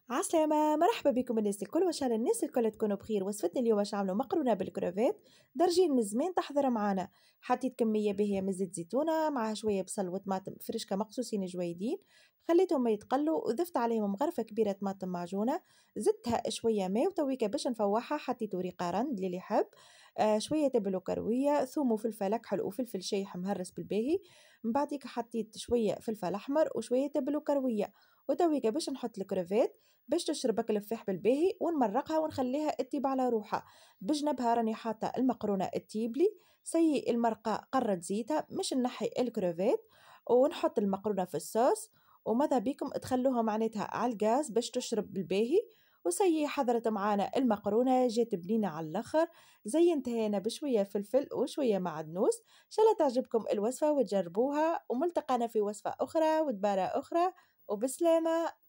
عسلامة، مرحبا بكم الناس الكل، وإن شاء الله الناس الكل تكونوا بخير. وصفتنا اليوم باش نعملوا مقرونة بالكروفات درجين من زمان تحضر معانا. حطيت كمية باهية من زيت زيتونة معها شوية بصل وطماطم فرشكة مقصوصين جويدين، خليتهم ما يتقلوا وضفت عليهم غرفة كبيرة طماطم معجونة، زدتها شوية ماء وتويكا باش نفوحها. حطيت وريقة رند للي يحب، شوية تبل وكروية، ثوم وفلفل أكحل وفلفل شايح مهرس بالباهي. من بعديك حطيت شوية فلفل أحمر وشوية تبل وكروية، وتويكا باش نحط الكرفات باش تشرب هاك الفاح بالباهي ونمرقها ونخليها تطيب على روحها. بجنبها راني حاطة المقرونة التيبلي، سي المرقة قرة زيتها مش نحي الكروفات ونحط المقرونة في الصوص، وماذا بيكم تخلوها معناتها على الغاز باش تشرب بالباهي. وسي حضرت معانا المقرونة جات بنينة على الاخر، زينتها هنا بشوية فلفل وشوية معدنوس. ان شاء الله تعجبكم الوصفة وتجربوها، وملتقانا في وصفة اخرى ودبارة اخرى، وبسلامة.